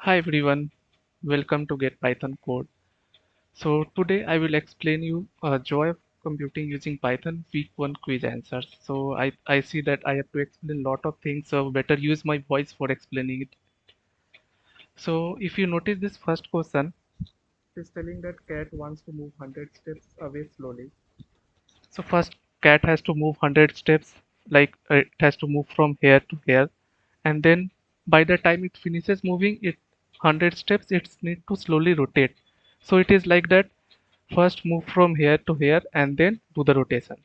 Hi everyone, welcome to Get Python Code. So today I will explain you joy of computing using Python week 1 quiz answers. So I see that I have to explain a lot of things, so better use my voice for explaining it. So if you notice this first question, it is telling that cat wants to move 100 steps away slowly. So first cat has to move 100 steps, like it has to move from here to here, and then by the time it finishes moving it 100 steps, it need to slowly rotate. So it is like that, first move from here to here and then do the rotation.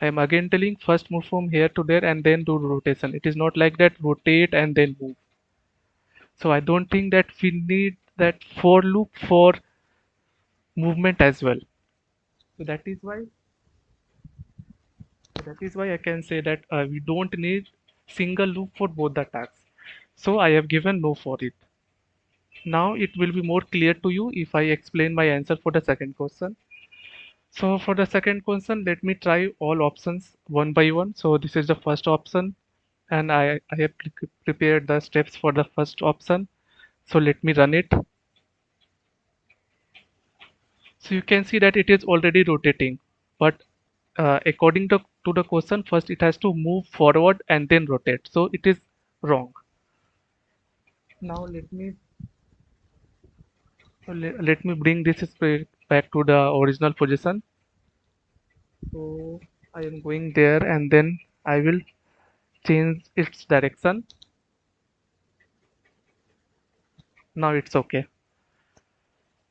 I am again telling first move from here to there and then do rotation. It is not like that rotate and then move. So I don't think that we need that for loop for movement as well. So that is why I can say that we don't need single loop for both the tasks. So I have given no for it. Now it will be more clear to you if I explain my answer for the second question. So for the second question, let me try all options one by one. So this is the first option, and I have prepared the steps for the first option. So let me run it. So you can see that it is already rotating, but according to the question, first it has to move forward and then rotate. So it is wrong. Now let me bring this back to the original position. So I am going there and then I will change its direction. Now it's okay.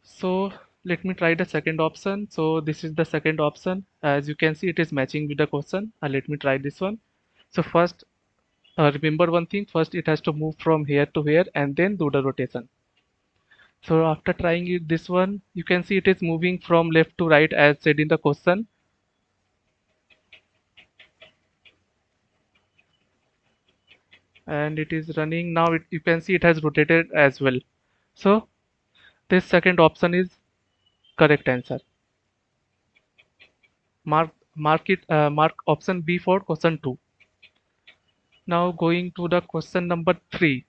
So let me try the second option. So this is the second option. As you can see, it is matching with the question. Let me try this one. So first, remember one thing. First, it has to move from here to here and then do the rotation. So after trying it, this one, you can see it is moving from left to right as said in the question. And it is running now. You can see it has rotated as well. So this second option is correct answer. Mark option B for question 2. Now going to the question number 3.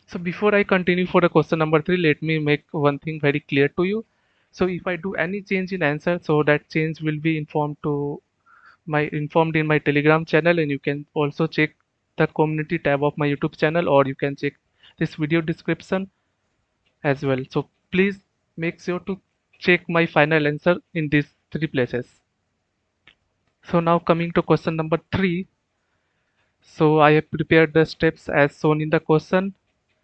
So before I continue for the question number 3, let me make one thing very clear to you. So if I do any change in answer, so that change will be informed in my Telegram channel, and you can also check the community tab of my YouTube channel, or you can check this video description as well. So please make sure to check my final answer in these three places. So now coming to question number 3. So I have prepared the steps as shown in the question.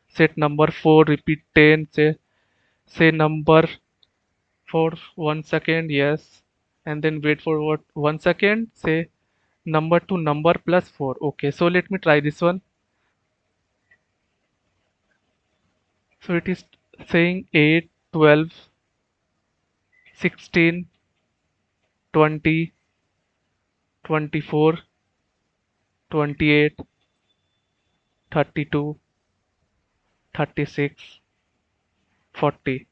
Set number 4, repeat 10, say number for 1 second, yes, and then wait for what 1 second, say number to number plus 4. Okay, so let me try this one. So it is saying 8, 12, 16, 20, 24, 28, 32, 36, 40.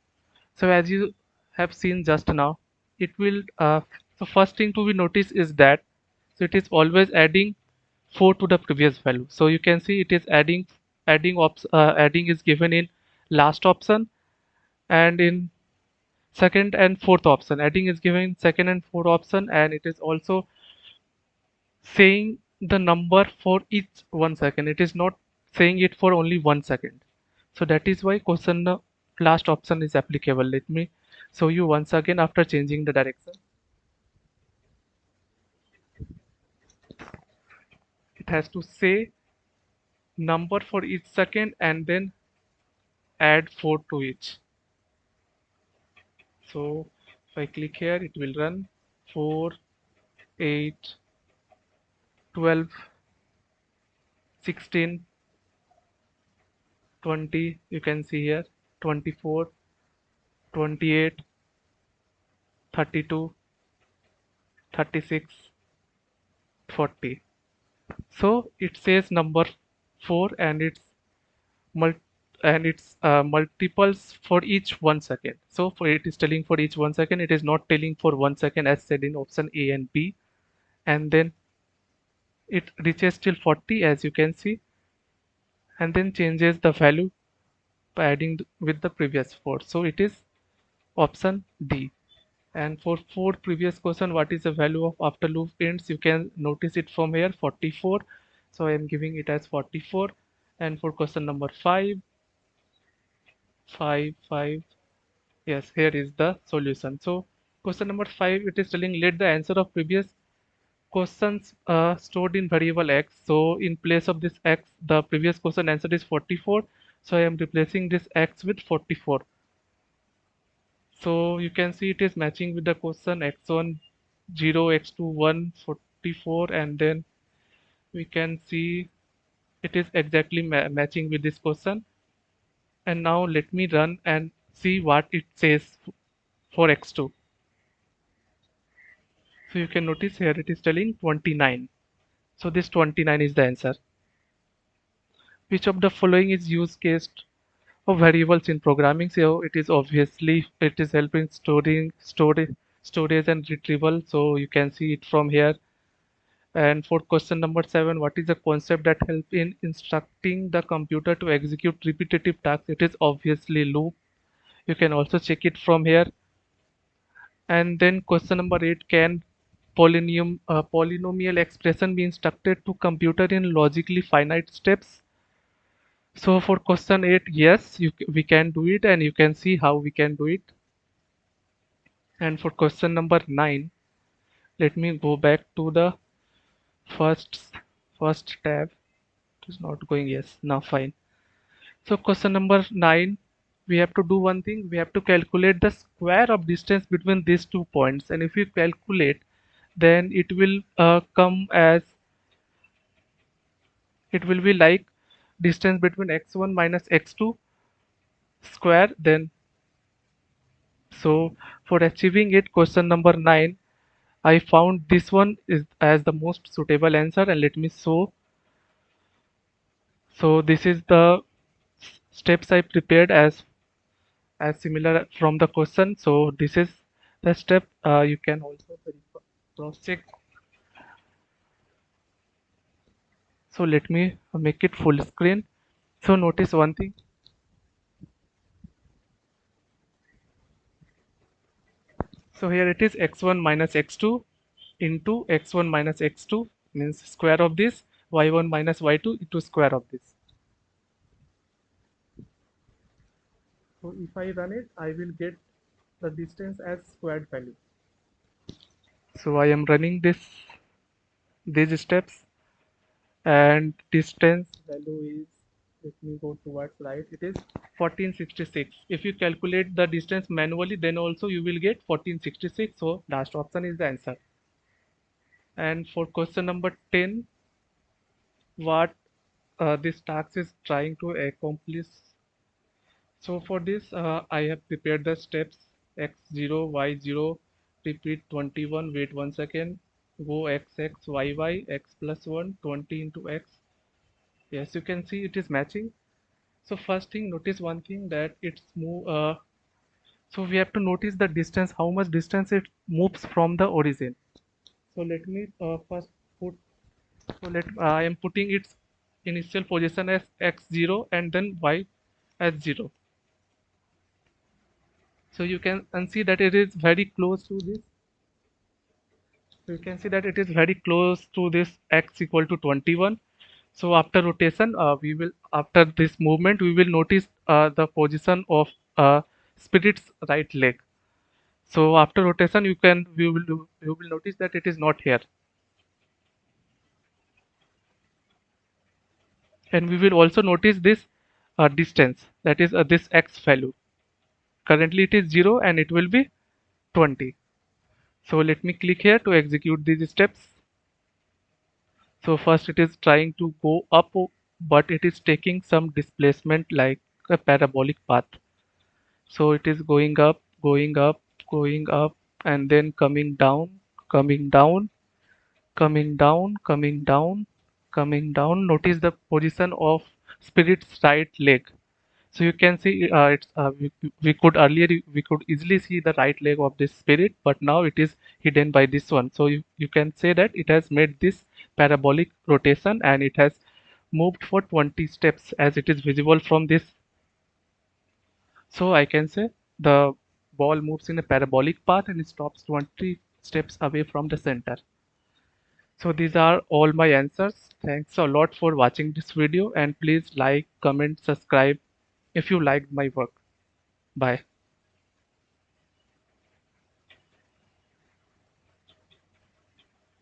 So as you have seen just now, it will so first thing to be noticed is that so it is always adding 4 to the previous value. So you can see it is adding is given in last option, and in second and fourth option adding is given in second and fourth option, and it is also saying the number for each 1 second. It is not saying it for only 1 second. So that is why question last option is applicable. Let me show you once again after changing the direction. It has to say number for each second and then add 4 to each. So if I click here, it will run 4, 8, 12, 16, 20. You can see here 24, 28, 32, 36, 40. So it says number 4 and mul it's multiples for each 1 second. So for it is telling for each 1 second, it is not telling for 1 second as said in option A and B, and then it reaches till 40 as you can see, and then changes the value by adding with the previous 4. So it is option D. And for 4 previous question, what is the value of after loop ends? You can notice it from here, 44. So I am giving it as 44. And for question number 5, 5, 5, yes, here is the solution. So question number 5, it is telling let the answer of previous questions stored in variable x. So in place of this x, the previous question answer is 44. So I am replacing this x with 44. So you can see it is matching with the question x1 0, x2 1, 44, and then we can see it is exactly matching with this question. And now let me run and see what it says for x2. So you can notice here it is telling 29. So this 29 is the answer. Which of the following is use case of variables in programming? So it is obviously it is helping storage and retrieval. So you can see it from here. And for question number 7, what is the concept that help in instructing the computer to execute repetitive tasks? It is obviously loop. You can also check it from here. And then question number 8, can polynomial expression be instructed to computer in logically finite steps? So for question 8, yes, we can do it, and you can see how we can do it. And for question number 9, let me go back to the first first tab. It is not going. Yes, now fine. So question number 9, we have to do one thing. We have to calculate the square of distance between these 2 points. And if you calculate, then it will be like distance between x1 minus x2 square. Then so for achieving it, question number 9, I found this one is as the most suitable answer, and let me show. So this is the steps I prepared as similar from the question. So this is the step. You can also cross check. So let me make it full screen. So notice one thing. So here it is x1 minus x2 into x1 minus x2 means square of this, y1 minus y2 into square of this. So if I run it, I will get the distance as squared value. So I am running these steps, and distance value is, let me go towards right, it is 1466. If you calculate the distance manually, then also you will get 1466. So last option is the answer. And for question number 10, what this task is trying to accomplish. So for this, I have prepared the steps x0, y0, repeat 21, wait 1 second, go xx, yy, x plus 1, 20 into x. Yes, you can see it is matching. So first thing, notice one thing that it's move. So we have to notice the distance, how much distance it moves from the origin. So let me first put. So I am putting its initial position as x0 and then y as 0. So you can and see that it is very close to this. So you can see that it is very close to this x equal to 21. So after rotation, we will after this movement we will notice the position of spirit's right leg. So after rotation, you will notice that it is not here, and we will also notice this distance, that is this x value. Currently it is 0 and it will be 20. So let me click here to execute these steps. So first it is trying to go up, but it is taking some displacement like a parabolic path. So it is going up, going up, going up, and then coming down, coming down, coming down, coming down, coming down. Notice the position of spirit's right leg. So you can see we could earlier we could easily see the right leg of this spirit, but now it is hidden by this one. So you can say that it has made this parabolic rotation, and it has moved for 20 steps as it is visible from this. So I can say the ball moves in a parabolic path and stops 20 steps away from the center. So these are all my answers. Thanks a lot for watching this video and please like, comment, subscribe if you liked my work. Bye.